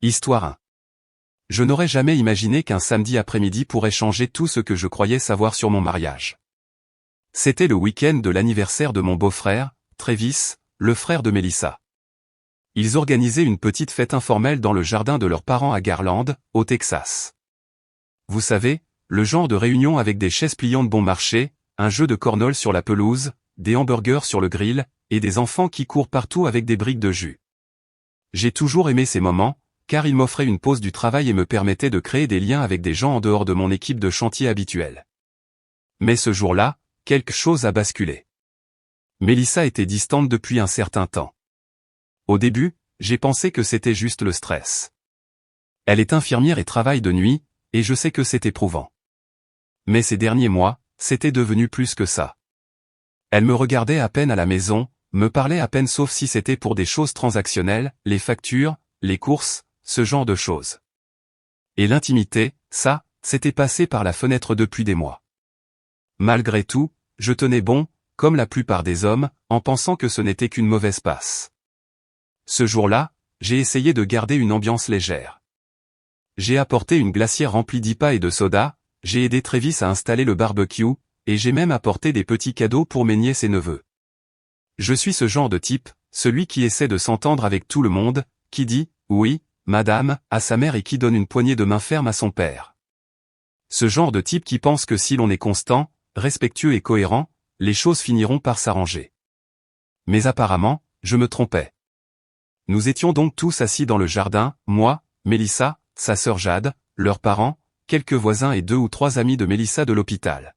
Histoire 1. Je n'aurais jamais imaginé qu'un samedi après-midi pourrait changer tout ce que je croyais savoir sur mon mariage. C'était le week-end de l'anniversaire de mon beau-frère, Travis, le frère de Melissa. Ils organisaient une petite fête informelle dans le jardin de leurs parents à Garland, au Texas. Vous savez, le genre de réunion avec des chaises pliantes bon marché, un jeu de cornhole sur la pelouse, des hamburgers sur le grill, et des enfants qui courent partout avec des briques de jus. J'ai toujours aimé ces moments, car ils m'offraient une pause du travail et me permettaient de créer des liens avec des gens en dehors de mon équipe de chantier habituelle. Mais ce jour-là, quelque chose a basculé. Melissa était distante depuis un certain temps. Au début, j'ai pensé que c'était juste le stress. Elle est infirmière et travaille de nuit, et je sais que c'est éprouvant. Mais ces derniers mois, c'était devenu plus que ça. Elle me regardait à peine à la maison, me parlait à peine sauf si c'était pour des choses transactionnelles, les factures, les courses, ce genre de choses. Et l'intimité, ça, c'était passé par la fenêtre depuis des mois. Malgré tout, je tenais bon, comme la plupart des hommes, en pensant que ce n'était qu'une mauvaise passe. Ce jour-là, j'ai essayé de garder une ambiance légère. J'ai apporté une glacière remplie d'IPA et de soda, j'ai aidé Travis à installer le barbecue, et j'ai même apporté des petits cadeaux pour mes nièces et neveux. Je suis ce genre de type, celui qui essaie de s'entendre avec tout le monde, qui dit « oui, madame » à sa mère et qui donne une poignée de main ferme à son père. Ce genre de type qui pense que si l'on est constant, respectueux et cohérent, les choses finiront par s'arranger. Mais apparemment, je me trompais. Nous étions donc tous assis dans le jardin, moi, Melissa, sa sœur Jade, leurs parents, quelques voisins et 2 ou 3 amis de Melissa de l'hôpital.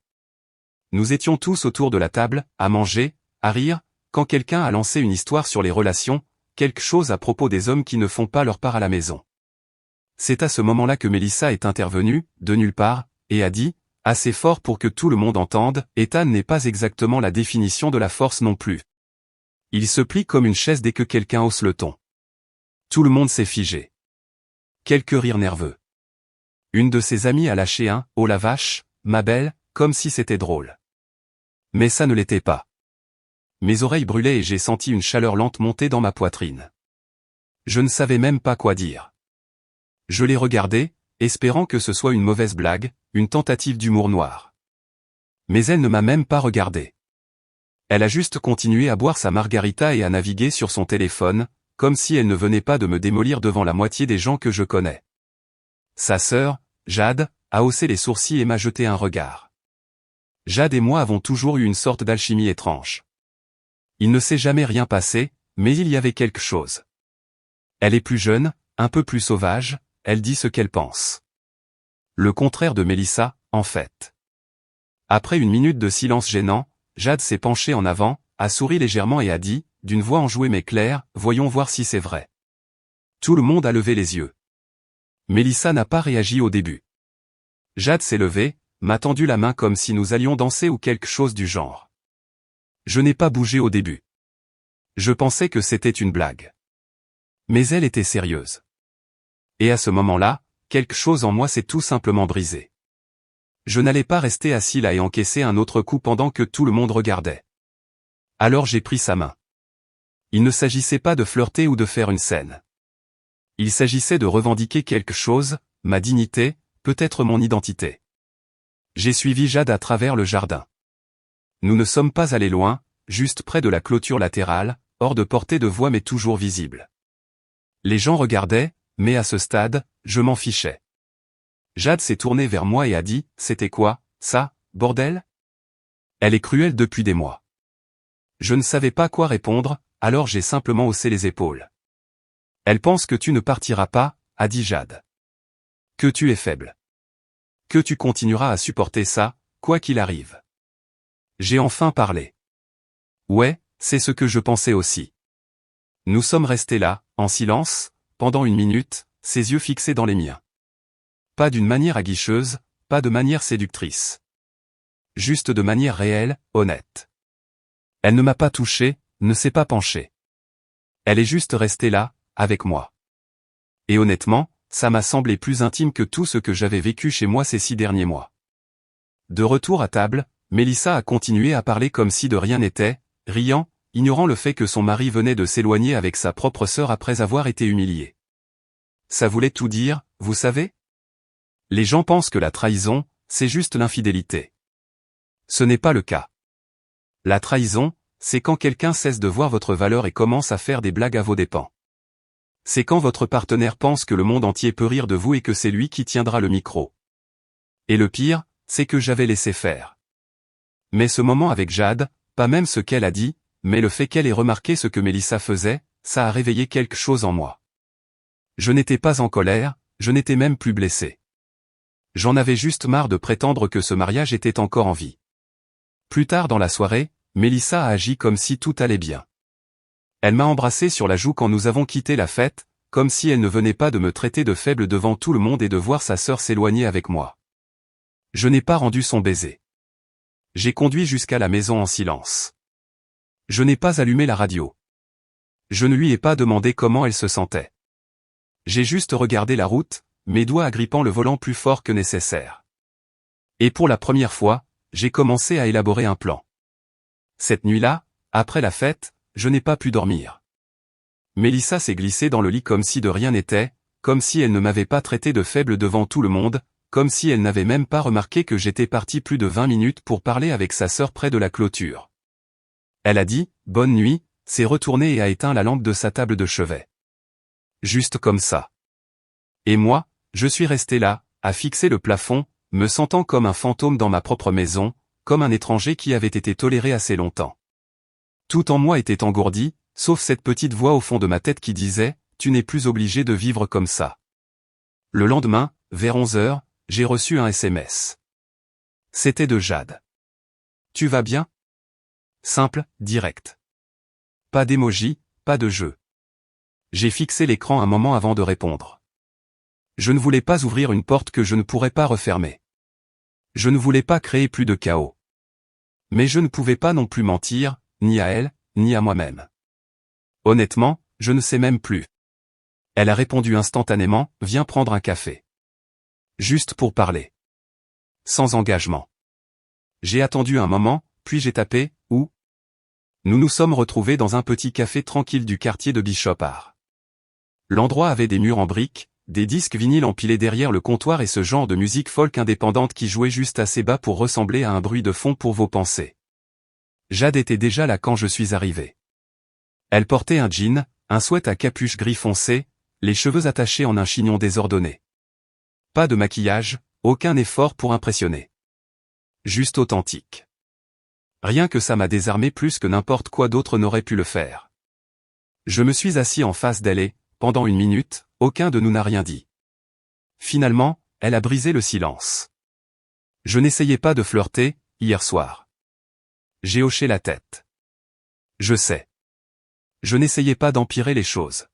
Nous étions tous autour de la table, à manger, à rire, quand quelqu'un a lancé une histoire sur les relations, quelque chose à propos des hommes qui ne font pas leur part à la maison. C'est à ce moment-là que Melissa est intervenue, de nulle part, et a dit, assez fort pour que tout le monde entende, Ethan n'est pas exactement la définition de la force non plus. Il se plie comme une chaise dès que quelqu'un hausse le ton. Tout le monde s'est figé. Quelques rires nerveux. Une de ses amies a lâché un « oh la vache, ma belle », comme si c'était drôle. Mais ça ne l'était pas. Mes oreilles brûlaient et j'ai senti une chaleur lente monter dans ma poitrine. Je ne savais même pas quoi dire. Je l'ai regardée, espérant que ce soit une mauvaise blague, une tentative d'humour noir. Mais elle ne m'a même pas regardé. Elle a juste continué à boire sa margarita et à naviguer sur son téléphone, comme si elle ne venait pas de me démolir devant la moitié des gens que je connais. Sa sœur, Jade, a haussé les sourcils et m'a jeté un regard. Jade et moi avons toujours eu une sorte d'alchimie étrange. Il ne s'est jamais rien passé, mais il y avait quelque chose. Elle est plus jeune, un peu plus sauvage, elle dit ce qu'elle pense. Le contraire de Melissa, en fait. Après une minute de silence gênant, Jade s'est penchée en avant, a souri légèrement et a dit, d'une voix enjouée mais claire, voyons voir si c'est vrai. Tout le monde a levé les yeux. Melissa n'a pas réagi au début. Jade s'est levée, m'a tendu la main comme si nous allions danser ou quelque chose du genre. Je n'ai pas bougé au début. Je pensais que c'était une blague. Mais elle était sérieuse. Et à ce moment-là, quelque chose en moi s'est tout simplement brisé. Je n'allais pas rester assis là et encaisser un autre coup pendant que tout le monde regardait. Alors j'ai pris sa main. Il ne s'agissait pas de flirter ou de faire une scène. Il s'agissait de revendiquer quelque chose, ma dignité, peut-être mon identité. J'ai suivi Jade à travers le jardin. Nous ne sommes pas allés loin, juste près de la clôture latérale, hors de portée de voix mais toujours visible. Les gens regardaient, mais à ce stade, je m'en fichais. Jade s'est tournée vers moi et a dit, « C'était quoi, ça, bordel ?» Elle est cruelle depuis des mois. Je ne savais pas quoi répondre, alors j'ai simplement haussé les épaules. « Elle pense que tu ne partiras pas, » a dit Jade. « Que tu es faible. Que tu continueras à supporter ça, quoi qu'il arrive. » J'ai enfin parlé. Ouais, c'est ce que je pensais aussi. Nous sommes restés là, en silence, pendant une minute, ses yeux fixés dans les miens. Pas d'une manière aguicheuse, pas de manière séductrice. Juste de manière réelle, honnête. Elle ne m'a pas touché, ne s'est pas penchée. Elle est juste restée là, avec moi. Et honnêtement, ça m'a semblé plus intime que tout ce que j'avais vécu chez moi ces 6 derniers mois. De retour à table, Melissa a continué à parler comme si de rien n'était, riant, ignorant le fait que son mari venait de s'éloigner avec sa propre sœur après avoir été humilié. ça voulait tout dire, vous savez? Les gens pensent que la trahison, c'est juste l'infidélité. Ce n'est pas le cas. La trahison, c'est quand quelqu'un cesse de voir votre valeur et commence à faire des blagues à vos dépens. C'est quand votre partenaire pense que le monde entier peut rire de vous et que c'est lui qui tiendra le micro. Et le pire, c'est que j'avais laissé faire. Mais ce moment avec Jade, pas même ce qu'elle a dit, mais le fait qu'elle ait remarqué ce que Mélissa faisait, ça a réveillé quelque chose en moi. Je n'étais pas en colère, je n'étais même plus blessé. J'en avais juste marre de prétendre que ce mariage était encore en vie. Plus tard dans la soirée, Mélissa a agi comme si tout allait bien. Elle m'a embrassé sur la joue quand nous avons quitté la fête, comme si elle ne venait pas de me traiter de faible devant tout le monde et de voir sa sœur s'éloigner avec moi. Je n'ai pas rendu son baiser. J'ai conduit jusqu'à la maison en silence. Je n'ai pas allumé la radio. Je ne lui ai pas demandé comment elle se sentait. J'ai juste regardé la route, mes doigts agrippant le volant plus fort que nécessaire. Et pour la première fois, j'ai commencé à élaborer un plan. Cette nuit-là, après la fête, je n'ai pas pu dormir. Mélissa s'est glissée dans le lit comme si de rien n'était, comme si elle ne m'avait pas traité de faible devant tout le monde, comme si elle n'avait même pas remarqué que j'étais parti plus de 20 minutes pour parler avec sa sœur près de la clôture. Elle a dit « Bonne nuit », s'est retournée et a éteint la lampe de sa table de chevet. Juste comme ça. Et moi, je suis resté là, à fixer le plafond, me sentant comme un fantôme dans ma propre maison, comme un étranger qui avait été toléré assez longtemps. Tout en moi était engourdi, sauf cette petite voix au fond de ma tête qui disait « Tu n'es plus obligé de vivre comme ça ». Le lendemain, vers 11 heures, j'ai reçu un SMS. C'était de Jade. « Tu vas bien ?» Simple, direct. Pas d'émoji, pas de jeu. J'ai fixé l'écran un moment avant de répondre. Je ne voulais pas ouvrir une porte que je ne pourrais pas refermer. Je ne voulais pas créer plus de chaos. Mais je ne pouvais pas non plus mentir, ni à elle, ni à moi-même. Honnêtement, je ne sais même plus. Elle a répondu instantanément, « Viens prendre un café. » Juste pour parler. Sans engagement. J'ai attendu un moment, puis j'ai tapé « Où ?» Nous nous sommes retrouvés dans un petit café tranquille du quartier de Bishop Art. L'endroit avait des murs en briques, des disques vinyles empilés derrière le comptoir et ce genre de musique folk indépendante qui jouait juste assez bas pour ressembler à un bruit de fond pour vos pensées. Jade était déjà là quand je suis arrivé. Elle portait un jean, un sweat à capuche gris foncé, les cheveux attachés en un chignon désordonné. Pas de maquillage, aucun effort pour impressionner. Juste authentique. Rien que ça m'a désarmé plus que n'importe quoi d'autre n'aurait pu le faire. Je me suis assis en face d'elle et, pendant une minute, aucun de nous n'a rien dit. Finalement, elle a brisé le silence. Je n'essayais pas de flirter, hier soir. J'ai hoché la tête. Je sais. Je n'essayais pas d'empirer les choses.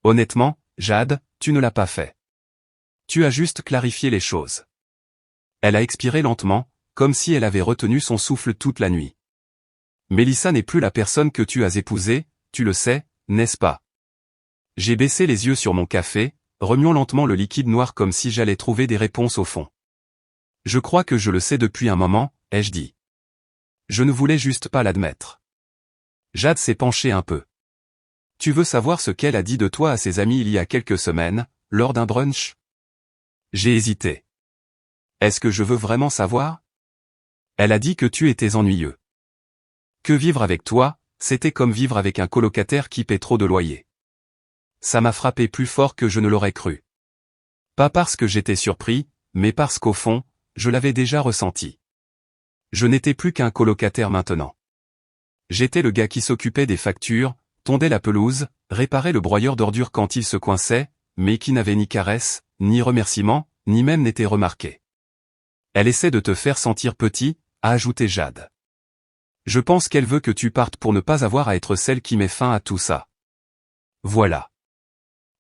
Honnêtement, Jade, tu ne l'as pas fait. Tu as juste clarifié les choses. Elle a expiré lentement, comme si elle avait retenu son souffle toute la nuit. Mélissa n'est plus la personne que tu as épousée, tu le sais, n'est-ce pas? J'ai baissé les yeux sur mon café, remuant lentement le liquide noir comme si j'allais trouver des réponses au fond. Je crois que je le sais depuis un moment, ai-je dit. Je ne voulais juste pas l'admettre. Jade s'est penchée un peu. Tu veux savoir ce qu'elle a dit de toi à ses amis il y a quelques semaines, lors d'un brunch? J'ai hésité. Est-ce que je veux vraiment savoir? Elle a dit que tu étais ennuyeux. Que vivre avec toi, c'était comme vivre avec un colocataire qui paie trop de loyer. Ça m'a frappé plus fort que je ne l'aurais cru. Pas parce que j'étais surpris, mais parce qu'au fond, je l'avais déjà ressenti. Je n'étais plus qu'un colocataire maintenant. J'étais le gars qui s'occupait des factures, tondait la pelouse, réparait le broyeur d'ordures quand il se coinçait, mais qui n'avait ni caresse, ni remerciement, ni même n'était remarqué. Elle essaie de te faire sentir petit, a ajouté Jade. Je pense qu'elle veut que tu partes pour ne pas avoir à être celle qui met fin à tout ça. Voilà.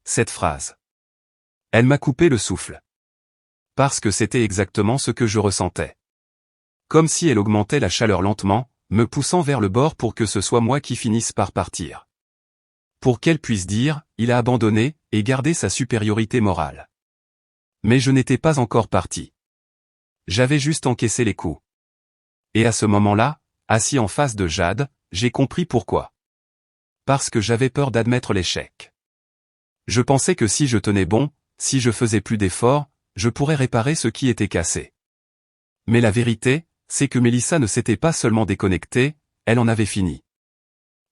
Cette phrase. Elle m'a coupé le souffle. Parce que c'était exactement ce que je ressentais. Comme si elle augmentait la chaleur lentement, me poussant vers le bord pour que ce soit moi qui finisse par partir. Pour qu'elle puisse dire, il a abandonné, et garder sa supériorité morale. Mais je n'étais pas encore parti. J'avais juste encaissé les coups. Et à ce moment-là, assis en face de Jade, j'ai compris pourquoi. Parce que j'avais peur d'admettre l'échec. Je pensais que si je tenais bon, si je faisais plus d'efforts, je pourrais réparer ce qui était cassé. Mais la vérité, c'est que Mélissa ne s'était pas seulement déconnectée, elle en avait fini.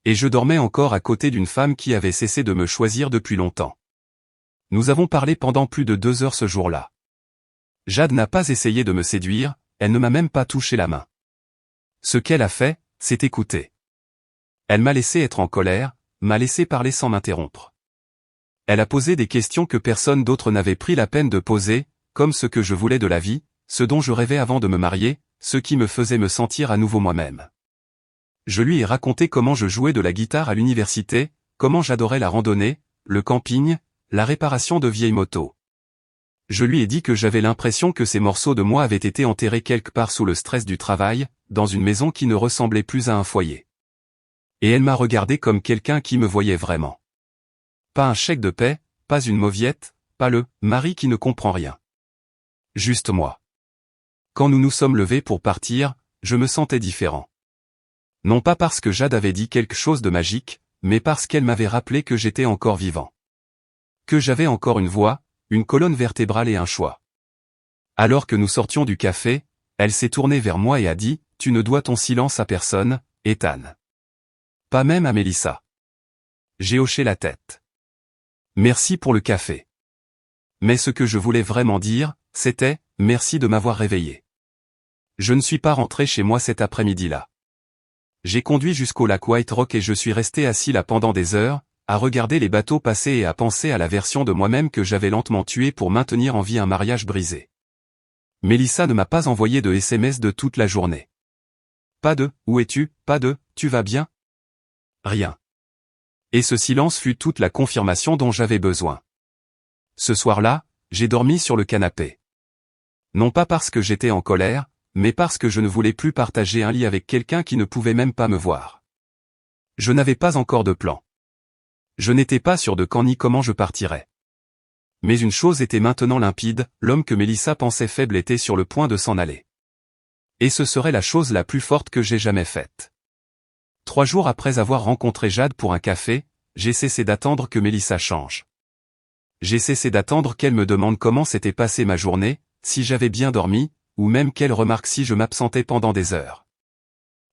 Et je dormais encore à côté d'une femme qui avait cessé de me choisir depuis longtemps. Nous avons parlé pendant plus de 2 heures ce jour-là. Jade n'a pas essayé de me séduire, elle ne m'a même pas touché la main. Ce qu'elle a fait, c'est écouter. Elle m'a laissé être en colère, m'a laissé parler sans m'interrompre. Elle a posé des questions que personne d'autre n'avait pris la peine de poser, comme ce que je voulais de la vie, ce dont je rêvais avant de me marier, ce qui me faisait me sentir à nouveau moi-même. Je lui ai raconté comment je jouais de la guitare à l'université, comment j'adorais la randonnée, le camping, la réparation de vieilles motos. Je lui ai dit que j'avais l'impression que ces morceaux de moi avaient été enterrés quelque part sous le stress du travail, dans une maison qui ne ressemblait plus à un foyer. Et elle m'a regardé comme quelqu'un qui me voyait vraiment. Pas un chèque de paie, pas une mauviette, pas le mari qui ne comprend rien. Juste moi. Quand nous nous sommes levés pour partir, je me sentais différent. Non pas parce que Jade avait dit quelque chose de magique, mais parce qu'elle m'avait rappelé que j'étais encore vivant. Que j'avais encore une voix, une colonne vertébrale et un choix. Alors que nous sortions du café, elle s'est tournée vers moi et a dit « Tu ne dois ton silence à personne, Ethan. Pas même à Mélissa. » J'ai hoché la tête. Merci pour le café. Mais ce que je voulais vraiment dire, c'était « Merci de m'avoir réveillé. » Je ne suis pas rentré chez moi cet après-midi-là. J'ai conduit jusqu'au lac White Rock et je suis resté assis là pendant des heures, à regarder les bateaux passer et à penser à la version de moi-même que j'avais lentement tuée pour maintenir en vie un mariage brisé. Mélissa ne m'a pas envoyé de SMS de toute la journée. Pas de « Où es-tu » pas de « Tu vas bien ?» Rien. Et ce silence fut toute la confirmation dont j'avais besoin. Ce soir-là, j'ai dormi sur le canapé. Non pas parce que j'étais en colère, mais parce que je ne voulais plus partager un lit avec quelqu'un qui ne pouvait même pas me voir. Je n'avais pas encore de plan. Je n'étais pas sûr de quand ni comment je partirais. Mais une chose était maintenant limpide, l'homme que Mélissa pensait faible était sur le point de s'en aller. Et ce serait la chose la plus forte que j'ai jamais faite. 3 jours après avoir rencontré Jade pour un café, j'ai cessé d'attendre que Mélissa change. J'ai cessé d'attendre qu'elle me demande comment s'était passée ma journée, si j'avais bien dormi, ou même qu'elle remarque si je m'absentais pendant des heures.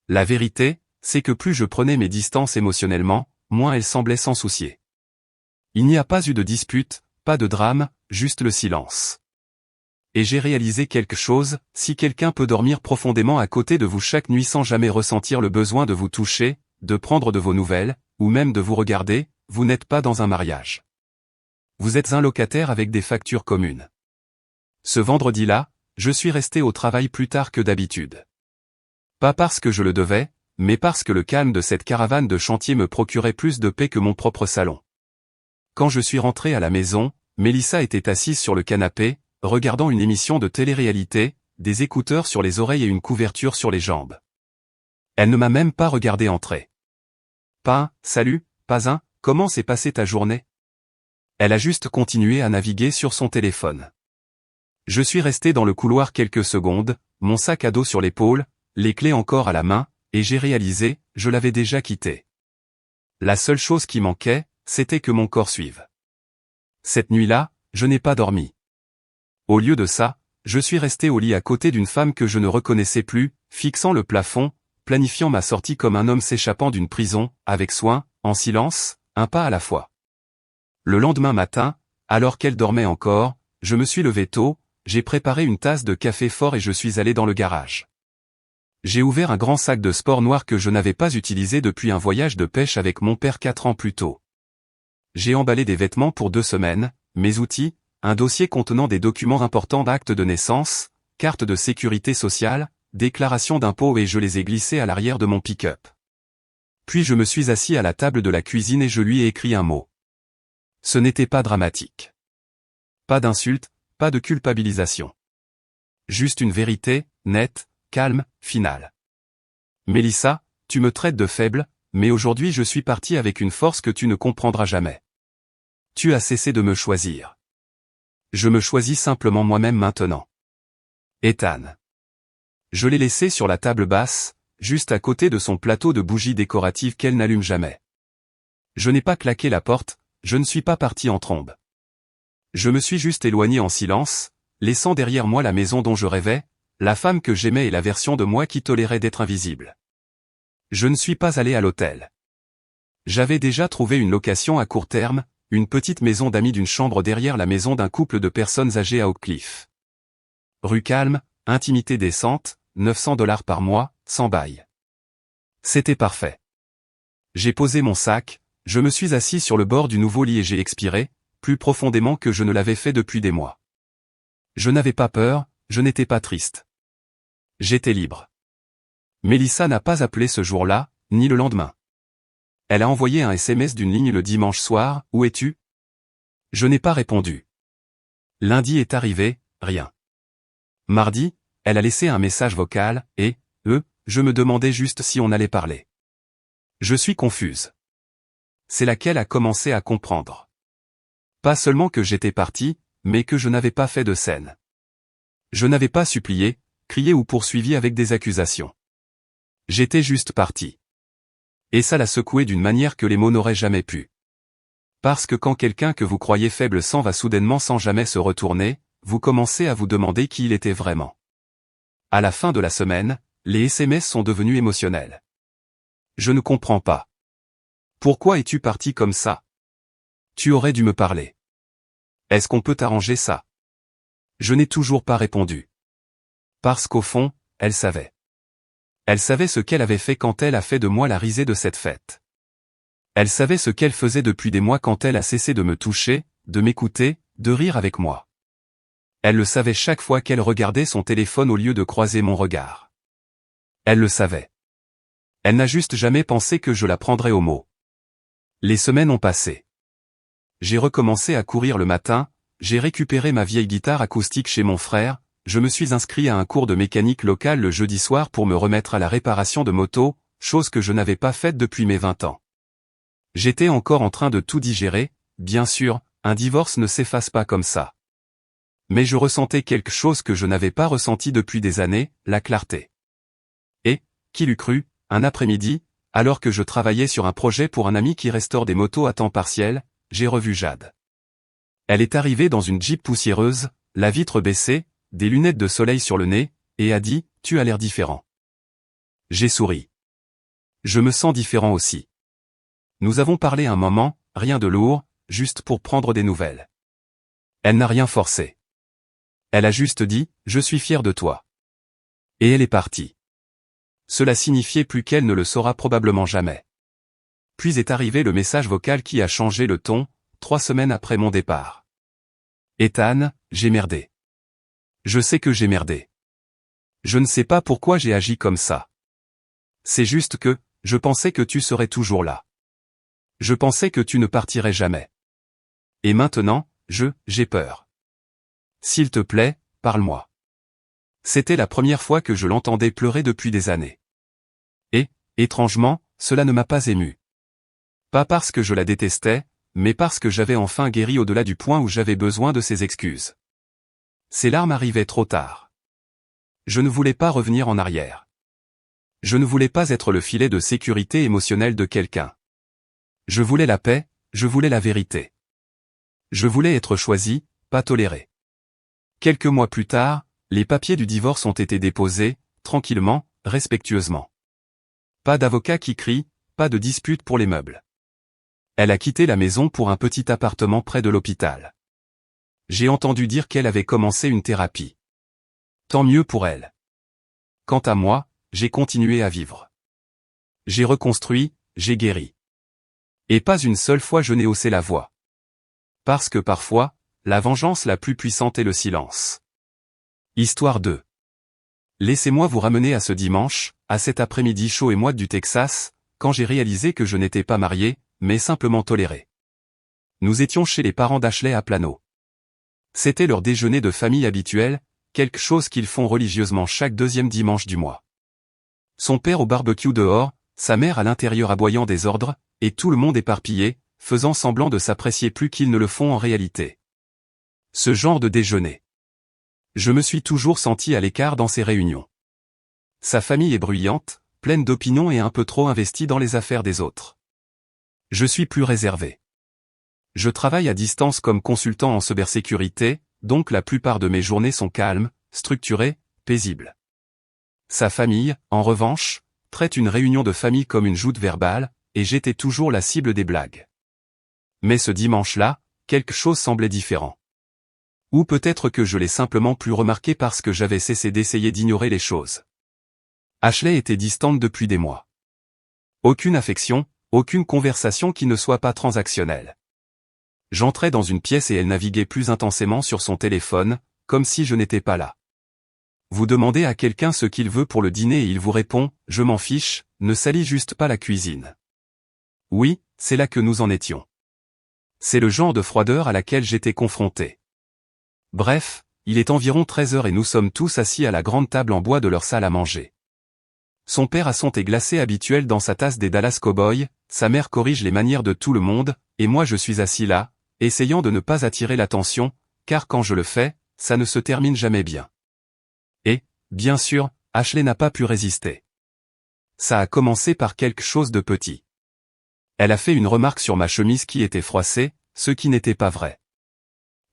La vérité, c'est que plus je prenais mes distances émotionnellement, moins elle semblait s'en soucier. Il n'y a pas eu de dispute, pas de drame, juste le silence. Et j'ai réalisé quelque chose, si quelqu'un peut dormir profondément à côté de vous chaque nuit sans jamais ressentir le besoin de vous toucher, de prendre de vos nouvelles, ou même de vous regarder, vous n'êtes pas dans un mariage. Vous êtes un locataire avec des factures communes. Ce vendredi-là, je suis resté au travail plus tard que d'habitude. Pas parce que je le devais, mais parce que le calme de cette caravane de chantier me procurait plus de paix que mon propre salon. Quand je suis rentré à la maison, Mélissa était assise sur le canapé, regardant une émission de télé-réalité, des écouteurs sur les oreilles et une couverture sur les jambes. Elle ne m'a même pas regardé entrer. Pas un « Salut, pas un « Comment s'est passée ta journée ?» Elle a juste continué à naviguer sur son téléphone. Je suis resté dans le couloir quelques secondes, mon sac à dos sur l'épaule, les clés encore à la main, et j'ai réalisé, je l'avais déjà quitté. La seule chose qui manquait, c'était que mon corps suive. Cette nuit-là, je n'ai pas dormi. Au lieu de ça, je suis resté au lit à côté d'une femme que je ne reconnaissais plus, fixant le plafond, planifiant ma sortie comme un homme s'échappant d'une prison, avec soin, en silence, un pas à la fois. Le lendemain matin, alors qu'elle dormait encore, je me suis levé tôt, j'ai préparé une tasse de café fort et je suis allé dans le garage. J'ai ouvert un grand sac de sport noir que je n'avais pas utilisé depuis un voyage de pêche avec mon père 4 ans plus tôt. J'ai emballé des vêtements pour 2 semaines, mes outils, un dossier contenant des documents importants d'actes de naissance, carte de sécurité sociale, déclaration d'impôt et je les ai glissés à l'arrière de mon pick-up. Puis je me suis assis à la table de la cuisine et je lui ai écrit un mot. Ce n'était pas dramatique. Pas d'insulte, pas de culpabilisation. Juste une vérité, nette, calme, finale. Mélissa, tu me traites de faible, mais aujourd'hui je suis parti avec une force que tu ne comprendras jamais. Tu as cessé de me choisir. Je me choisis simplement moi-même maintenant. Ethan. Je l'ai laissé sur la table basse, juste à côté de son plateau de bougies décoratives qu'elle n'allume jamais. Je n'ai pas claqué la porte, je ne suis pas parti en trombe. Je me suis juste éloigné en silence, laissant derrière moi la maison dont je rêvais, la femme que j'aimais et la version de moi qui tolérait d'être invisible. Je ne suis pas allé à l'hôtel. J'avais déjà trouvé une location à court terme, une petite maison d'amis d'une chambre derrière la maison d'un couple de personnes âgées à Oak Cliff. Rue calme, intimité décente, $900 par mois, sans bail. C'était parfait. J'ai posé mon sac, je me suis assis sur le bord du nouveau lit et j'ai expiré, plus profondément que je ne l'avais fait depuis des mois. Je n'avais pas peur, je n'étais pas triste. J'étais libre. Mélissa n'a pas appelé ce jour-là, ni le lendemain. Elle a envoyé un SMS d'une ligne le dimanche soir, « Où es-tu » Je n'ai pas répondu. Lundi est arrivé, rien. Mardi, elle a laissé un message vocal, et, je me demandais juste si on allait parler. Je suis confuse. C'est là qu'elle a commencé à comprendre. Pas seulement que j'étais parti, mais que je n'avais pas fait de scène. Je n'avais pas supplié, crié ou poursuivi avec des accusations. J'étais juste parti. Et ça l'a secoué d'une manière que les mots n'auraient jamais pu. Parce que quand quelqu'un que vous croyez faible s'en va soudainement sans jamais se retourner, vous commencez à vous demander qui il était vraiment. À la fin de la semaine, les SMS sont devenus émotionnels. Je ne comprends pas. Pourquoi es-tu parti comme ça? Tu aurais dû me parler. Est-ce qu'on peut arranger ça? Je n'ai toujours pas répondu. Parce qu'au fond, elle savait. Elle savait ce qu'elle avait fait quand elle a fait de moi la risée de cette fête. Elle savait ce qu'elle faisait depuis des mois quand elle a cessé de me toucher, de m'écouter, de rire avec moi. Elle le savait chaque fois qu'elle regardait son téléphone au lieu de croiser mon regard. Elle le savait. Elle n'a juste jamais pensé que je la prendrais au mot. Les semaines ont passé. J'ai recommencé à courir le matin, j'ai récupéré ma vieille guitare acoustique chez mon frère, je me suis inscrit à un cours de mécanique local le jeudi soir pour me remettre à la réparation de moto, chose que je n'avais pas faite depuis mes 20 ans. J'étais encore en train de tout digérer, bien sûr, un divorce ne s'efface pas comme ça. Mais je ressentais quelque chose que je n'avais pas ressenti depuis des années, la clarté. Et, qui l'eût cru, un après-midi, alors que je travaillais sur un projet pour un ami qui restaure des motos à temps partiel, j'ai revu Jade. Elle est arrivée dans une Jeep poussiéreuse, la vitre baissée, des lunettes de soleil sur le nez, et a dit, « Tu as l'air différent. » J'ai souri. Je me sens différent aussi. Nous avons parlé un moment, rien de lourd, juste pour prendre des nouvelles. Elle n'a rien forcé. Elle a juste dit, « Je suis fier de toi. » Et elle est partie. Cela signifiait plus qu'elle ne le saura probablement jamais. Puis est arrivé le message vocal qui a changé le ton, 3 semaines après mon départ. Ethan, j'ai merdé. Je sais que j'ai merdé. Je ne sais pas pourquoi j'ai agi comme ça. C'est juste que, je pensais que tu serais toujours là. Je pensais que tu ne partirais jamais. Et maintenant, j'ai peur. S'il te plaît, parle-moi. C'était la première fois que je l'entendais pleurer depuis des années. Et, étrangement, cela ne m'a pas ému. Pas parce que je la détestais, mais parce que j'avais enfin guéri au-delà du point où j'avais besoin de ses excuses. Ces larmes arrivaient trop tard. Je ne voulais pas revenir en arrière. Je ne voulais pas être le filet de sécurité émotionnelle de quelqu'un. Je voulais la paix, je voulais la vérité. Je voulais être choisi, pas toléré. Quelques mois plus tard, les papiers du divorce ont été déposés, tranquillement, respectueusement. Pas d'avocat qui crie, pas de dispute pour les meubles. Elle a quitté la maison pour un petit appartement près de l'hôpital. J'ai entendu dire qu'elle avait commencé une thérapie. Tant mieux pour elle. Quant à moi, j'ai continué à vivre. J'ai reconstruit, j'ai guéri. Et pas une seule fois je n'ai haussé la voix. Parce que parfois, la vengeance la plus puissante est le silence. Histoire 2. Laissez-moi vous ramener à ce dimanche, à cet après-midi chaud et moite du Texas, quand j'ai réalisé que je n'étais pas marié, mais simplement toléré. Nous étions chez les parents d'Ashley à Plano. C'était leur déjeuner de famille habituel, quelque chose qu'ils font religieusement chaque deuxième dimanche du mois. Son père au barbecue dehors, sa mère à l'intérieur aboyant des ordres, et tout le monde éparpillé, faisant semblant de s'apprécier plus qu'ils ne le font en réalité. Ce genre de déjeuner. Je me suis toujours senti à l'écart dans ces réunions. Sa famille est bruyante, pleine d'opinions et un peu trop investie dans les affaires des autres. Je suis plus réservé. Je travaille à distance comme consultant en cybersécurité, donc la plupart de mes journées sont calmes, structurées, paisibles. Sa famille, en revanche, traite une réunion de famille comme une joute verbale, et j'étais toujours la cible des blagues. Mais ce dimanche-là, quelque chose semblait différent. Ou peut-être que je l'ai simplement plus remarqué parce que j'avais cessé d'essayer d'ignorer les choses. Ashley était distante depuis des mois. Aucune affection, aucune conversation qui ne soit pas transactionnelle. J'entrais dans une pièce et elle naviguait plus intensément sur son téléphone, comme si je n'étais pas là. Vous demandez à quelqu'un ce qu'il veut pour le dîner et il vous répond « Je m'en fiche, ne salis juste pas la cuisine ». Oui, c'est là que nous en étions. C'est le genre de froideur à laquelle j'étais confronté. Bref, il est environ 13 heures et nous sommes tous assis à la grande table en bois de leur salle à manger. Son père a son thé glacé habituel dans sa tasse des Dallas Cowboys, sa mère corrige les manières de tout le monde, et moi je suis assis là, essayant de ne pas attirer l'attention, car quand je le fais, ça ne se termine jamais bien. Et, bien sûr, Ashley n'a pas pu résister. Ça a commencé par quelque chose de petit. Elle a fait une remarque sur ma chemise qui était froissée, ce qui n'était pas vrai.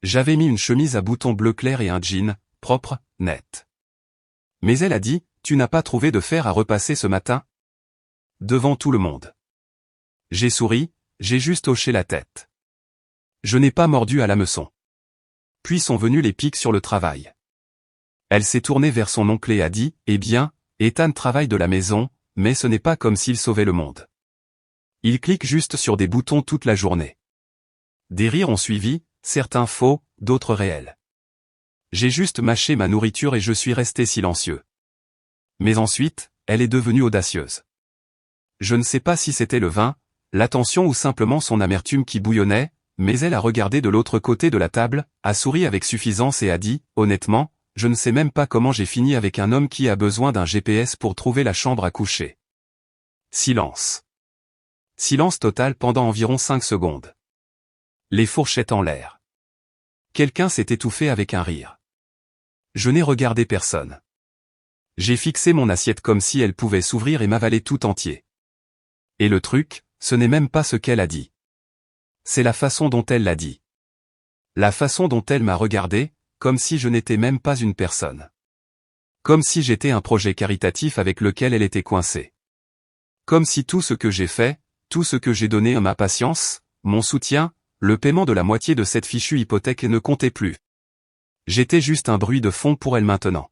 J'avais mis une chemise à boutons bleu clair et un jean, propre, net. Mais elle a dit, « Tu n'as pas trouvé de fer à repasser ce matin ?» Devant tout le monde. J'ai souri, j'ai juste hoché la tête. Je n'ai pas mordu à l'hameçon. Puis sont venus les pics sur le travail. Elle s'est tournée vers son oncle et a dit, « Eh bien, Ethan travaille de la maison, mais ce n'est pas comme s'il sauvait le monde. Il clique juste sur des boutons toute la journée. » Des rires ont suivi, certains faux, d'autres réels. J'ai juste mâché ma nourriture et je suis resté silencieux. Mais ensuite, elle est devenue audacieuse. Je ne sais pas si c'était le vin, l'attention ou simplement son amertume qui bouillonnait, mais elle a regardé de l'autre côté de la table, a souri avec suffisance et a dit, honnêtement, je ne sais même pas comment j'ai fini avec un homme qui a besoin d'un GPS pour trouver la chambre à coucher. Silence. Silence total pendant environ 5 secondes. Les fourchettes en l'air. Quelqu'un s'est étouffé avec un rire. Je n'ai regardé personne. J'ai fixé mon assiette comme si elle pouvait s'ouvrir et m'avaler tout entier. Et le truc, ce n'est même pas ce qu'elle a dit. C'est la façon dont elle l'a dit. La façon dont elle m'a regardé, comme si je n'étais même pas une personne. Comme si j'étais un projet caritatif avec lequel elle était coincée. Comme si tout ce que j'ai fait, tout ce que j'ai donné à ma patience, mon soutien, le paiement de la moitié de cette fichue hypothèque ne comptait plus. J'étais juste un bruit de fond pour elle maintenant.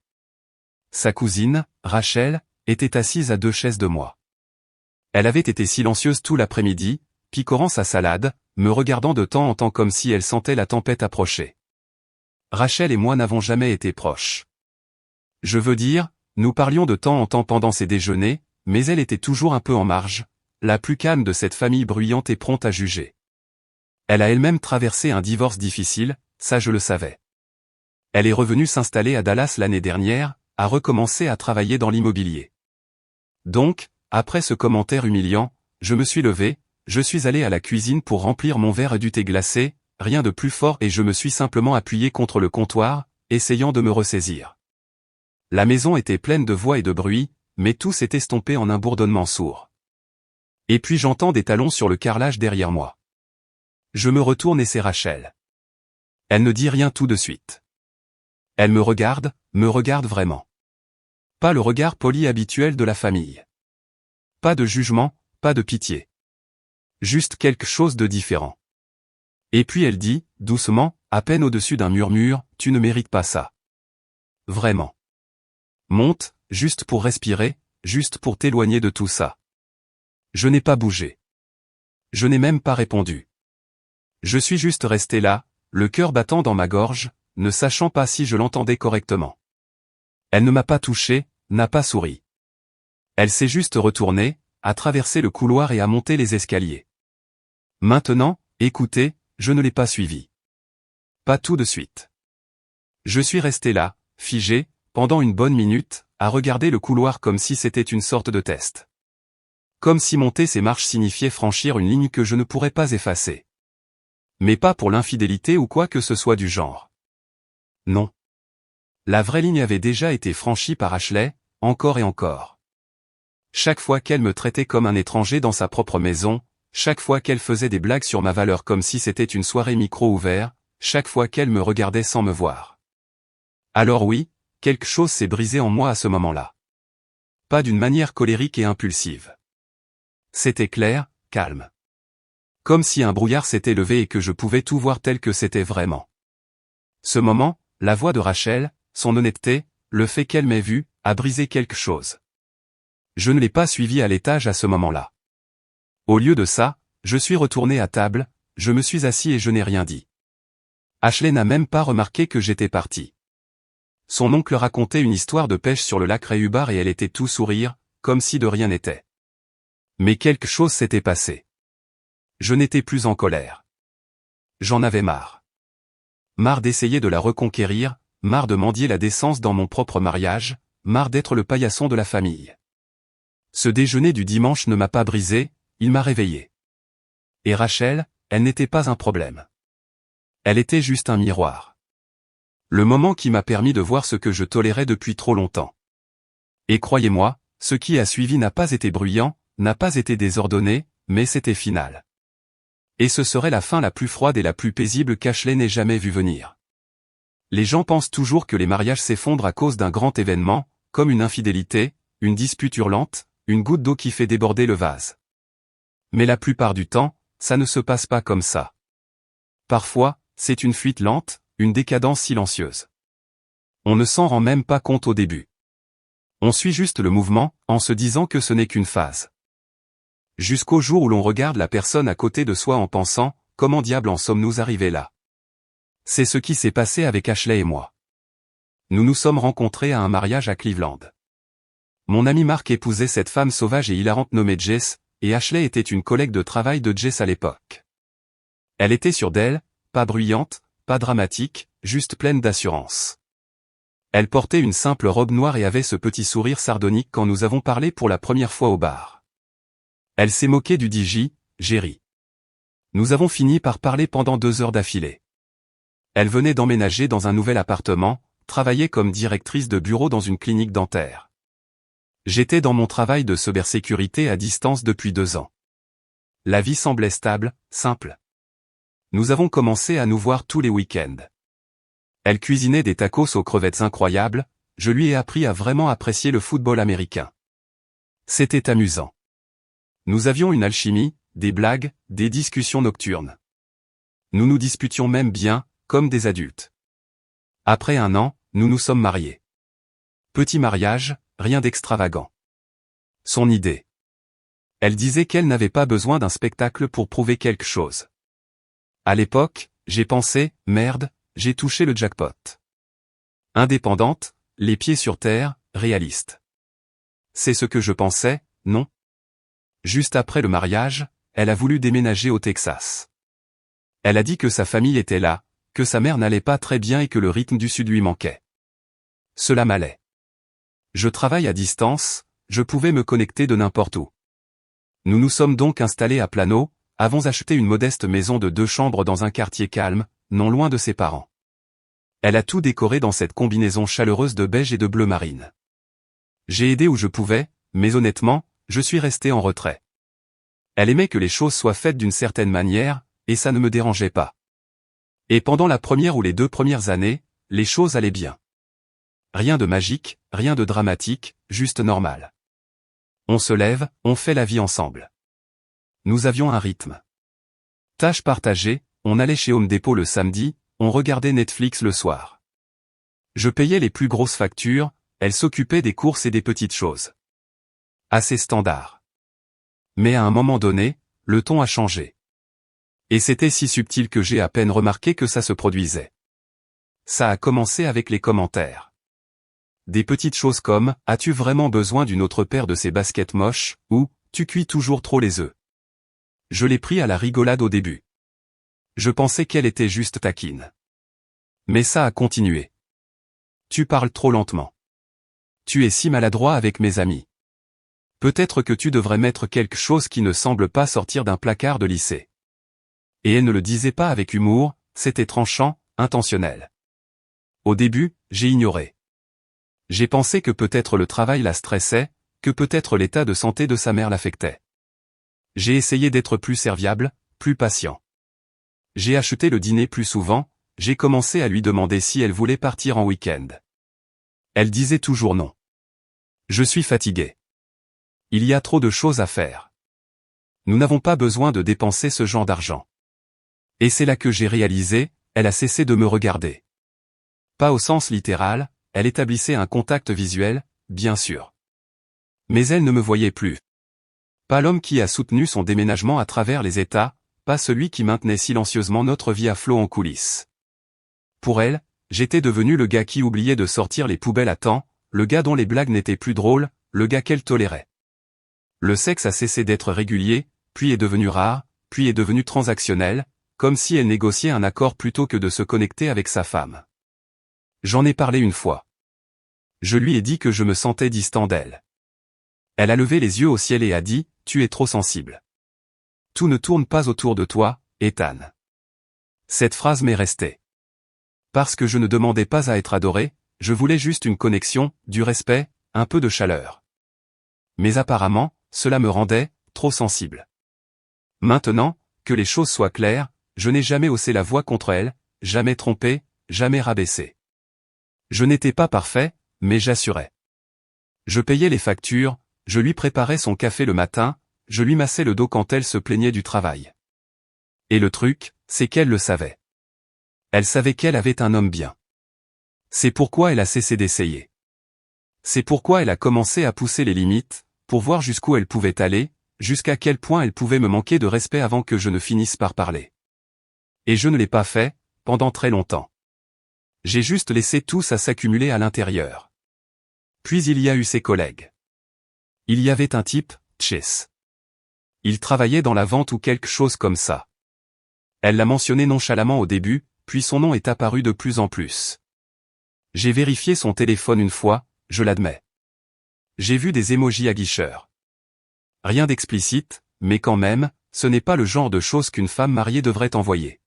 Sa cousine, Rachel, était assise à 2 chaises de moi. Elle avait été silencieuse tout l'après-midi, picorant sa salade, me regardant de temps en temps comme si elle sentait la tempête approcher. Rachel et moi n'avons jamais été proches. Je veux dire, nous parlions de temps en temps pendant ses déjeuners, mais elle était toujours un peu en marge, la plus calme de cette famille bruyante et prompte à juger. Elle a elle-même traversé un divorce difficile, ça je le savais. Elle est revenue s'installer à Dallas l'année dernière, a recommencé à travailler dans l'immobilier. Donc, après ce commentaire humiliant, je me suis levé, je suis allé à la cuisine pour remplir mon verre du thé glacé, rien de plus fort et je me suis simplement appuyé contre le comptoir, essayant de me ressaisir. La maison était pleine de voix et de bruit, mais tout s'est estompé en un bourdonnement sourd. Et puis j'entends des talons sur le carrelage derrière moi. Je me retourne et c'est Rachel. Elle ne dit rien tout de suite. Elle me regarde vraiment. Pas le regard poli habituel de la famille. Pas de jugement, pas de pitié. Juste quelque chose de différent. Et puis elle dit, doucement, à peine au-dessus d'un murmure, « Tu ne mérites pas ça. » Vraiment. Monte, juste pour respirer, juste pour t'éloigner de tout ça. Je n'ai pas bougé. Je n'ai même pas répondu. Je suis juste resté là, le cœur battant dans ma gorge, ne sachant pas si je l'entendais correctement. Elle ne m'a pas touché, n'a pas souri. Elle s'est juste retournée, a traversé le couloir et a monté les escaliers. Maintenant, écoutez, je ne l'ai pas suivie. Pas tout de suite. Je suis resté là, figé, pendant une bonne minute, à regarder le couloir comme si c'était une sorte de test. Comme si monter ces marches signifiait franchir une ligne que je ne pourrais pas effacer. Mais pas pour l'infidélité ou quoi que ce soit du genre. Non. La vraie ligne avait déjà été franchie par Ashley, encore et encore. Chaque fois qu'elle me traitait comme un étranger dans sa propre maison, chaque fois qu'elle faisait des blagues sur ma valeur comme si c'était une soirée micro ouvert, chaque fois qu'elle me regardait sans me voir. Alors oui, quelque chose s'est brisé en moi à ce moment-là. Pas d'une manière colérique et impulsive. C'était clair, calme. Comme si un brouillard s'était levé et que je pouvais tout voir tel que c'était vraiment. Ce moment, la voix de Rachel, son honnêteté, le fait qu'elle m'ait vu, a brisé quelque chose. Je ne l'ai pas suivie à l'étage à ce moment-là. Au lieu de ça, je suis retourné à table, je me suis assis et je n'ai rien dit. Ashley n'a même pas remarqué que j'étais parti. Son oncle racontait une histoire de pêche sur le lac Reubar et elle était tout sourire, comme si de rien n'était. Mais quelque chose s'était passé. Je n'étais plus en colère. J'en avais marre. Marre d'essayer de la reconquérir, marre de mendier la décence dans mon propre mariage, marre d'être le paillasson de la famille. Ce déjeuner du dimanche ne m'a pas brisé, il m'a réveillé. Et Rachel, elle n'était pas un problème. Elle était juste un miroir. Le moment qui m'a permis de voir ce que je tolérais depuis trop longtemps. Et croyez-moi, ce qui a suivi n'a pas été bruyant, n'a pas été désordonné, mais c'était final. Et ce serait la fin la plus froide et la plus paisible qu'Ashley n'ait jamais vu venir. Les gens pensent toujours que les mariages s'effondrent à cause d'un grand événement, comme une infidélité, une dispute hurlante, une goutte d'eau qui fait déborder le vase. Mais la plupart du temps, ça ne se passe pas comme ça. Parfois, c'est une fuite lente, une décadence silencieuse. On ne s'en rend même pas compte au début. On suit juste le mouvement, en se disant que ce n'est qu'une phase. Jusqu'au jour où l'on regarde la personne à côté de soi en pensant, comment diable en sommes-nous arrivés là? C'est ce qui s'est passé avec Ashley et moi. Nous nous sommes rencontrés à un mariage à Cleveland. Mon ami Mark épousait cette femme sauvage et hilarante nommée Jess, et Ashley était une collègue de travail de Jess à l'époque. Elle était sûre d'elle, pas bruyante, pas dramatique, juste pleine d'assurance. Elle portait une simple robe noire et avait ce petit sourire sardonique quand nous avons parlé pour la première fois au bar. Elle s'est moquée du DJ, Jerry. Nous avons fini par parler pendant 2 heures d'affilée. Elle venait d'emménager dans un nouvel appartement, travaillait comme directrice de bureau dans une clinique dentaire. J'étais dans mon travail de cybersécurité à distance depuis 2 ans. La vie semblait stable, simple. Nous avons commencé à nous voir tous les week-ends. Elle cuisinait des tacos aux crevettes incroyables, je lui ai appris à vraiment apprécier le football américain. C'était amusant. Nous avions une alchimie, des blagues, des discussions nocturnes. Nous nous disputions même bien, comme des adultes. Après 1 an, nous nous sommes mariés. Petit mariage, rien d'extravagant. Son idée. Elle disait qu'elle n'avait pas besoin d'un spectacle pour prouver quelque chose. À l'époque, j'ai pensé, merde, j'ai touché le jackpot. Indépendante, les pieds sur terre, réaliste. C'est ce que je pensais, non? Juste après le mariage, elle a voulu déménager au Texas. Elle a dit que sa famille était là, que sa mère n'allait pas très bien et que le rythme du sud lui manquait. Cela m'allait. Je travaille à distance, je pouvais me connecter de n'importe où. Nous nous sommes donc installés à Plano, avons acheté une modeste maison de 2 chambres dans un quartier calme, non loin de ses parents. Elle a tout décoré dans cette combinaison chaleureuse de beige et de bleu marine. J'ai aidé où je pouvais, mais honnêtement, je suis resté en retrait. Elle aimait que les choses soient faites d'une certaine manière, et ça ne me dérangeait pas. Et pendant la première ou les 2 premières années, les choses allaient bien. Rien de magique, rien de dramatique, juste normal. On se lève, on fait la vie ensemble. Nous avions un rythme. Tâches partagées, on allait chez Home Depot le samedi, on regardait Netflix le soir. Je payais les plus grosses factures, elle s'occupait des courses et des petites choses. Assez standard. Mais à un moment donné, le ton a changé. Et c'était si subtil que j'ai à peine remarqué que ça se produisait. Ça a commencé avec les commentaires. Des petites choses comme « As-tu vraiment besoin d'une autre paire de ces baskets moches ?» ou « Tu cuis toujours trop les œufs ?» Je l'ai pris à la rigolade au début. Je pensais qu'elle était juste taquine. Mais ça a continué. « Tu parles trop lentement. Tu es si maladroit avec mes amis. Peut-être que tu devrais mettre quelque chose qui ne semble pas sortir d'un placard de lycée. » Et elle ne le disait pas avec humour, c'était tranchant, intentionnel. Au début, j'ai ignoré. J'ai pensé que peut-être le travail la stressait, que peut-être l'état de santé de sa mère l'affectait. J'ai essayé d'être plus serviable, plus patient. J'ai acheté le dîner plus souvent, j'ai commencé à lui demander si elle voulait partir en week-end. Elle disait toujours non. Je suis fatigué. Il y a trop de choses à faire. Nous n'avons pas besoin de dépenser ce genre d'argent. Et c'est là que j'ai réalisé, elle a cessé de me regarder. Pas au sens littéral, elle établissait un contact visuel, bien sûr. Mais elle ne me voyait plus. Pas l'homme qui a soutenu son déménagement à travers les États, pas celui qui maintenait silencieusement notre vie à flot en coulisses. Pour elle, j'étais devenu le gars qui oubliait de sortir les poubelles à temps, le gars dont les blagues n'étaient plus drôles, le gars qu'elle tolérait. Le sexe a cessé d'être régulier, puis est devenu rare, puis est devenu transactionnel, comme si elle négociait un accord plutôt que de se connecter avec sa femme. J'en ai parlé une fois. Je lui ai dit que je me sentais distant d'elle. Elle a levé les yeux au ciel et a dit, « Tu es trop sensible. Tout ne tourne pas autour de toi, Ethan. » Cette phrase m'est restée. Parce que je ne demandais pas à être adoré, je voulais juste une connexion, du respect, un peu de chaleur. Mais apparemment, cela me rendait trop sensible. Maintenant, que les choses soient claires, je n'ai jamais haussé la voix contre elle, jamais trompé, jamais rabaissé. Je n'étais pas parfait, mais j'assurais. Je payais les factures, je lui préparais son café le matin, je lui massais le dos quand elle se plaignait du travail. Et le truc, c'est qu'elle le savait. Elle savait qu'elle avait un homme bien. C'est pourquoi elle a cessé d'essayer. C'est pourquoi elle a commencé à pousser les limites, pour voir jusqu'où elle pouvait aller, jusqu'à quel point elle pouvait me manquer de respect avant que je ne finisse par parler. Et je ne l'ai pas fait, pendant très longtemps. J'ai juste laissé tout ça s'accumuler à l'intérieur. Puis il y a eu ses collègues. Il y avait un type, Chase. Il travaillait dans la vente ou quelque chose comme ça. Elle l'a mentionné nonchalamment au début, puis son nom est apparu de plus en plus. J'ai vérifié son téléphone une fois, je l'admets. J'ai vu des émojis aguicheurs. Rien d'explicite, mais quand même, ce n'est pas le genre de choses qu'une femme mariée devrait envoyer.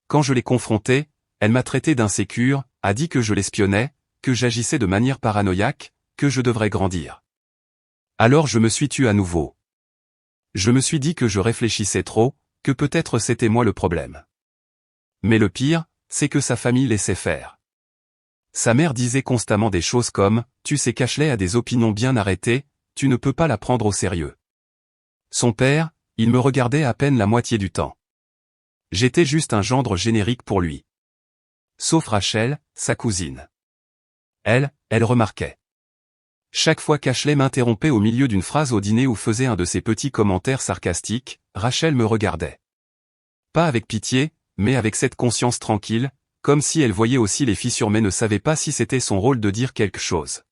Quand je l'ai confrontée, elle m'a traité d'insécure, a dit que je l'espionnais, que j'agissais de manière paranoïaque, que je devrais grandir. Alors je me suis tue à nouveau. Je me suis dit que je réfléchissais trop, que peut-être c'était moi le problème. Mais le pire, c'est que sa famille laissait faire. Sa mère disait constamment des choses comme « Tu sais qu'Ashley a des opinions bien arrêtées, tu ne peux pas la prendre au sérieux. » Son père, il me regardait à peine la moitié du temps. J'étais juste un gendre générique pour lui. Sauf Rachel, sa cousine. Elle remarquait. Chaque fois qu'Ashley m'interrompait au milieu d'une phrase au dîner ou faisait un de ses petits commentaires sarcastiques, Rachel me regardait. Pas avec pitié, mais avec cette conscience tranquille, comme si elle voyait aussi les fissures mais ne savait pas si c'était son rôle de dire quelque chose.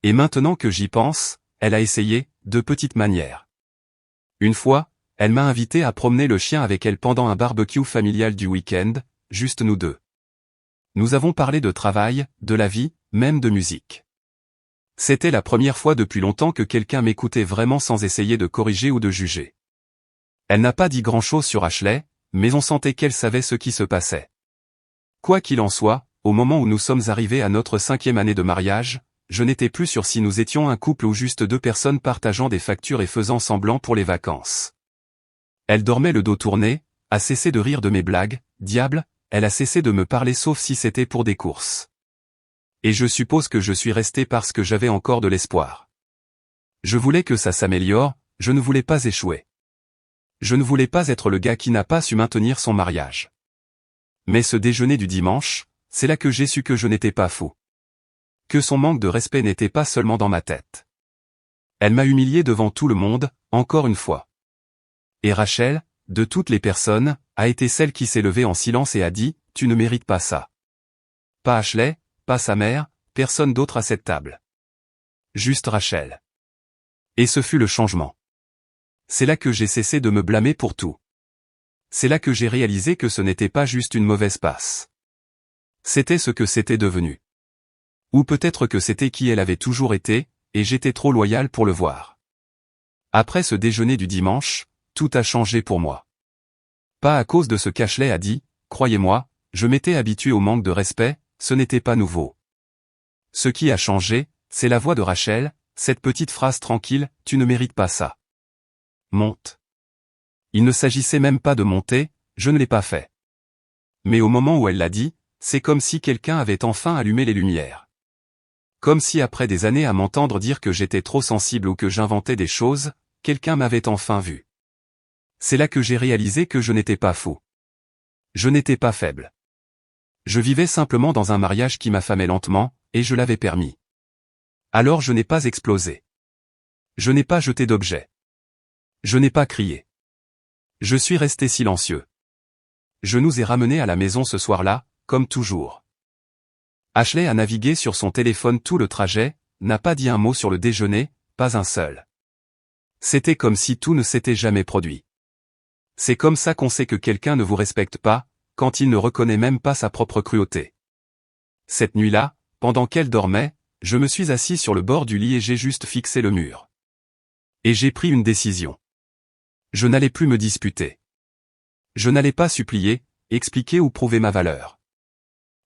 Et maintenant que j'y pense, elle a essayé, de petites manières. Une fois, elle m'a invité à promener le chien avec elle pendant un barbecue familial du week-end, juste nous deux. Nous avons parlé de travail, de la vie, même de musique. C'était la première fois depuis longtemps que quelqu'un m'écoutait vraiment sans essayer de corriger ou de juger. Elle n'a pas dit grand-chose sur Ashley, mais on sentait qu'elle savait ce qui se passait. Quoi qu'il en soit, au moment où nous sommes arrivés à notre 5e année de mariage, je n'étais plus sûr si nous étions un couple ou juste deux personnes partageant des factures et faisant semblant pour les vacances. Elle dormait le dos tourné, a cessé de rire de mes blagues, diable, elle a cessé de me parler sauf si c'était pour des courses. Et je suppose que je suis resté parce que j'avais encore de l'espoir. Je voulais que ça s'améliore, je ne voulais pas échouer. Je ne voulais pas être le gars qui n'a pas su maintenir son mariage. Mais ce déjeuner du dimanche, c'est là que j'ai su que je n'étais pas fou. Que son manque de respect n'était pas seulement dans ma tête. Elle m'a humilié devant tout le monde, encore une fois. Et Rachel, de toutes les personnes, a été celle qui s'est levée en silence et a dit « Tu ne mérites pas ça. » Pas Ashley, pas sa mère, personne d'autre à cette table. Juste Rachel. Et ce fut le changement. C'est là que j'ai cessé de me blâmer pour tout. C'est là que j'ai réalisé que ce n'était pas juste une mauvaise passe. C'était ce que c'était devenu. Ou peut-être que c'était qui elle avait toujours été, et j'étais trop loyal pour le voir. Après ce déjeuner du dimanche, tout a changé pour moi. Pas à cause de ce qu'Ashley a dit, croyez-moi, je m'étais habitué au manque de respect, ce n'était pas nouveau. Ce qui a changé, c'est la voix de Rachel, cette petite phrase tranquille, tu ne mérites pas ça. monte. Il ne s'agissait même pas de monter, je ne l'ai pas fait. Mais au moment où elle l'a dit, c'est comme si quelqu'un avait enfin allumé les lumières. Comme si après des années à m'entendre dire que j'étais trop sensible ou que j'inventais des choses, quelqu'un m'avait enfin vu. C'est là que j'ai réalisé que je n'étais pas fou. Je n'étais pas faible. Je vivais simplement dans un mariage qui m'affamait lentement, et je l'avais permis. Alors je n'ai pas explosé. Je n'ai pas jeté d'objets. Je n'ai pas crié. Je suis resté silencieux. Je nous ai ramenés à la maison ce soir-là, comme toujours. Ashley a navigué sur son téléphone tout le trajet, n'a pas dit un mot sur le déjeuner, pas un seul. C'était comme si tout ne s'était jamais produit. C'est comme ça qu'on sait que quelqu'un ne vous respecte pas, quand il ne reconnaît même pas sa propre cruauté. Cette nuit-là, pendant qu'elle dormait, je me suis assis sur le bord du lit et j'ai juste fixé le mur. Et j'ai pris une décision. Je n'allais plus me disputer. Je n'allais pas supplier, expliquer ou prouver ma valeur.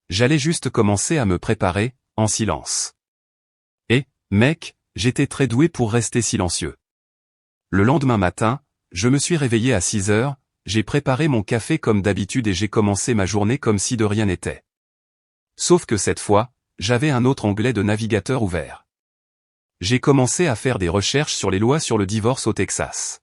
J'allais juste commencer à me préparer, en silence. Et, mec, j'étais très doué pour rester silencieux. Le lendemain matin, je me suis réveillé à 6 heures, j'ai préparé mon café comme d'habitude et j'ai commencé ma journée comme si de rien n'était. Sauf que cette fois, j'avais un autre onglet de navigateur ouvert. J'ai commencé à faire des recherches sur les lois sur le divorce au Texas.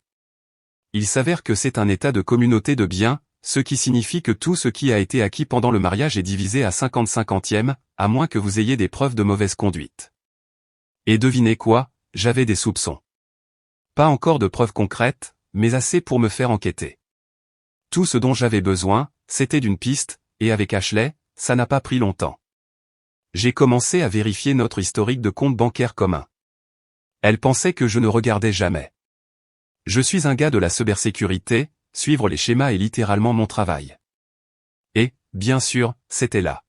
Il s'avère que c'est un état de communauté de biens, ce qui signifie que tout ce qui a été acquis pendant le mariage est divisé à 50-50e, à moins que vous ayez des preuves de mauvaise conduite. Et devinez quoi, j'avais des soupçons. Pas encore de preuves concrètes, mais assez pour me faire enquêter. Tout ce dont j'avais besoin, c'était d'une piste, et avec Ashley, ça n'a pas pris longtemps. J'ai commencé à vérifier notre historique de compte bancaire commun. Elle pensait que je ne regardais jamais. Je suis un gars de la cybersécurité, suivre les schémas est littéralement mon travail. Et, bien sûr, c'était là.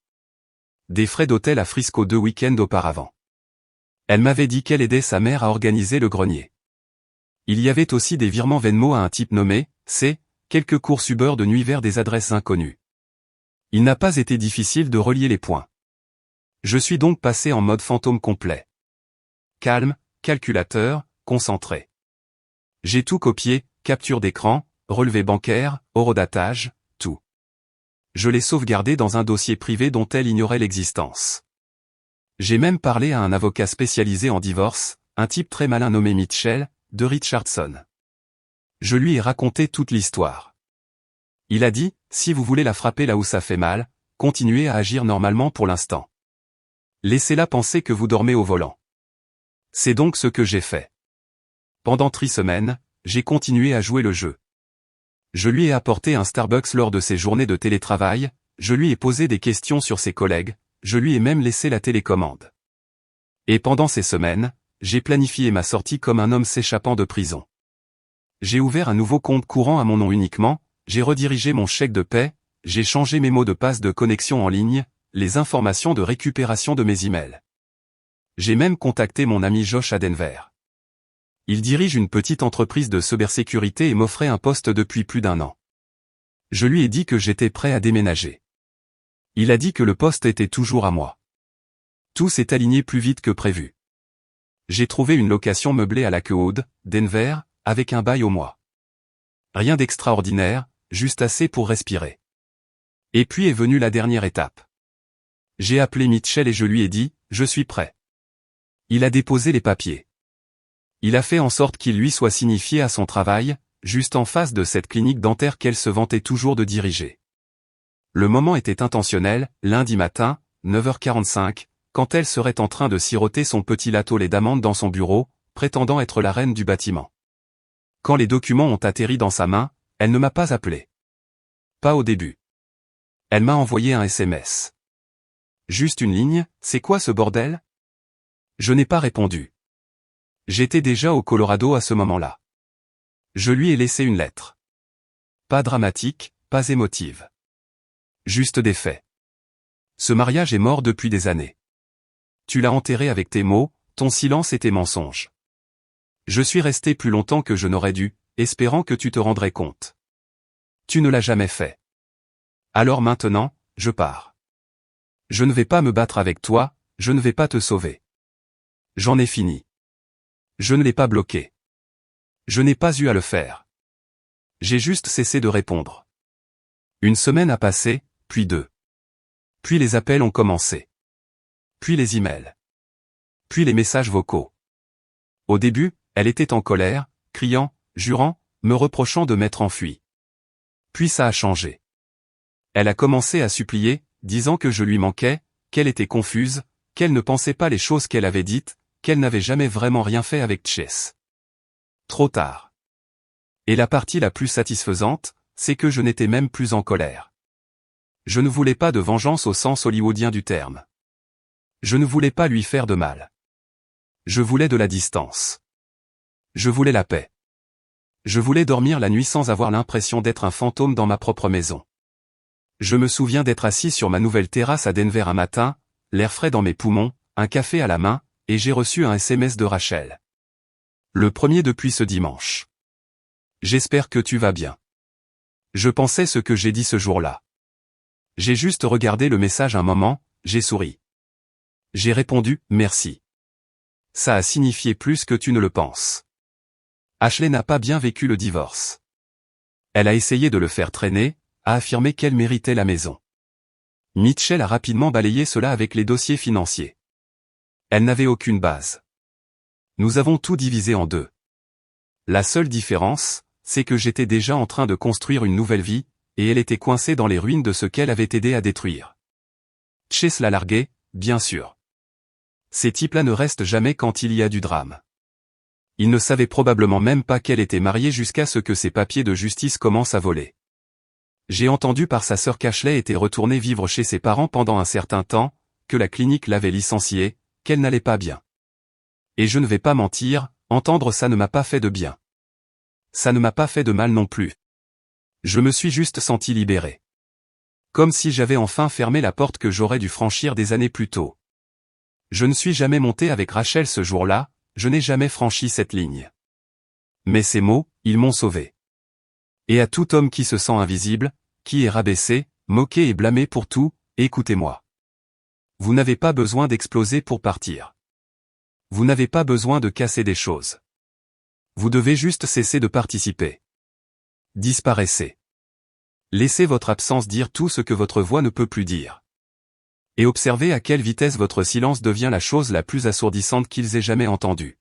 Des frais d'hôtel à Frisco 2 week-ends auparavant. Elle m'avait dit qu'elle aidait sa mère à organiser le grenier. Il y avait aussi des virements Venmo à un type nommé, C, quelques courses Uber de nuit vers des adresses inconnues. Il n'a pas été difficile de relier les points. Je suis donc passé en mode fantôme complet. Calme, calculateur, concentré. J'ai tout copié, capture d'écran, relevé bancaire, horodatage, tout. Je l'ai sauvegardé dans un dossier privé dont elle ignorait l'existence. J'ai même parlé à un avocat spécialisé en divorce, un type très malin nommé Mitchell, de Richardson. Je lui ai raconté toute l'histoire. Il a dit, si vous voulez la frapper là où ça fait mal, continuez à agir normalement pour l'instant. Laissez-la penser que vous dormez au volant. C'est donc ce que j'ai fait. Pendant 3 semaines, j'ai continué à jouer le jeu. Je lui ai apporté un Starbucks lors de ses journées de télétravail, je lui ai posé des questions sur ses collègues, je lui ai même laissé la télécommande. Et pendant ces semaines, j'ai planifié ma sortie comme un homme s'échappant de prison. J'ai ouvert un nouveau compte courant à mon nom uniquement, j'ai redirigé mon chèque de paie, j'ai changé mes mots de passe de connexion en ligne, les informations de récupération de mes emails. J'ai même contacté mon ami Josh à Denver. Il dirige une petite entreprise de cybersécurité et m'offrait un poste depuis plus d'1 an. Je lui ai dit que j'étais prêt à déménager. Il a dit que le poste était toujours à moi. Tout s'est aligné plus vite que prévu. J'ai trouvé une location meublée à Lakewood, Denver, avec un bail au mois. Rien d'extraordinaire, juste assez pour respirer. Et puis est venue la dernière étape. J'ai appelé Mitchell et je lui ai dit, je suis prêt. Il a déposé les papiers. Il a fait en sorte qu'il lui soit signifié à son travail, juste en face de cette clinique dentaire qu'elle se vantait toujours de diriger. Le moment était intentionnel, lundi matin, 9h45, quand elle serait en train de siroter son petit latte au lait d'amande dans son bureau, prétendant être la reine du bâtiment. Quand les documents ont atterri dans sa main, elle ne m'a pas appelé. Pas au début. Elle m'a envoyé un SMS. Juste une ligne, c'est quoi ce bordel? Je n'ai pas répondu. J'étais déjà au Colorado à ce moment-là. Je lui ai laissé une lettre. Pas dramatique, pas émotive. Juste des faits. Ce mariage est mort depuis des années. Tu l'as enterré avec tes mots, ton silence et tes mensonges. Je suis resté plus longtemps que je n'aurais dû, espérant que tu te rendrais compte. Tu ne l'as jamais fait. Alors maintenant, je pars. Je ne vais pas me battre avec toi, je ne vais pas te sauver. J'en ai fini. Je ne l'ai pas bloqué. Je n'ai pas eu à le faire. J'ai juste cessé de répondre. Une semaine a passé, puis 2. Puis les appels ont commencé. Puis les emails. Puis les messages vocaux. Au début, elle était en colère, criant, jurant, me reprochant de m'être enfui. Puis ça a changé. Elle a commencé à supplier, disant que je lui manquais, qu'elle était confuse, qu'elle ne pensait pas les choses qu'elle avait dites, qu'elle n'avait jamais vraiment rien fait avec Chess. Trop tard. Et la partie la plus satisfaisante, c'est que je n'étais même plus en colère. Je ne voulais pas de vengeance au sens hollywoodien du terme. Je ne voulais pas lui faire de mal. Je voulais de la distance. Je voulais la paix. Je voulais dormir la nuit sans avoir l'impression d'être un fantôme dans ma propre maison. Je me souviens d'être assis sur ma nouvelle terrasse à Denver un matin, l'air frais dans mes poumons, un café à la main, et j'ai reçu un SMS de Rachel. Le premier depuis ce dimanche. J'espère que tu vas bien. Je pensais ce que j'ai dit ce jour-là. J'ai juste regardé le message un moment, j'ai souri. J'ai répondu, merci. Ça a signifié plus que tu ne le penses. Ashley n'a pas bien vécu le divorce. Elle a essayé de le faire traîner, a affirmé qu'elle méritait la maison. Mitchell a rapidement balayé cela avec les dossiers financiers. Elle n'avait aucune base. Nous avons tout divisé en 2. La seule différence, c'est que j'étais déjà en train de construire une nouvelle vie, et elle était coincée dans les ruines de ce qu'elle avait aidé à détruire. Chase l'a larguée, bien sûr. Ces types-là ne restent jamais quand il y a du drame. Il ne savait probablement même pas qu'elle était mariée jusqu'à ce que ses papiers de justice commencent à voler. J'ai entendu par sa sœur qu'Ashley était retournée vivre chez ses parents pendant un certain temps, que la clinique l'avait licenciée, qu'elle n'allait pas bien. Et je ne vais pas mentir, entendre ça ne m'a pas fait de bien. Ça ne m'a pas fait de mal non plus. Je me suis juste senti libéré. Comme si j'avais enfin fermé la porte que j'aurais dû franchir des années plus tôt. Je ne suis jamais monté avec Rachel ce jour-là, je n'ai jamais franchi cette ligne. Mais ces mots, ils m'ont sauvé. Et à tout homme qui se sent invisible, qui est rabaissé, moqué et blâmé pour tout, écoutez-moi. Vous n'avez pas besoin d'exploser pour partir. Vous n'avez pas besoin de casser des choses. Vous devez juste cesser de participer. Disparaissez. Laissez votre absence dire tout ce que votre voix ne peut plus dire. Et observez à quelle vitesse votre silence devient la chose la plus assourdissante qu'ils aient jamais entendue.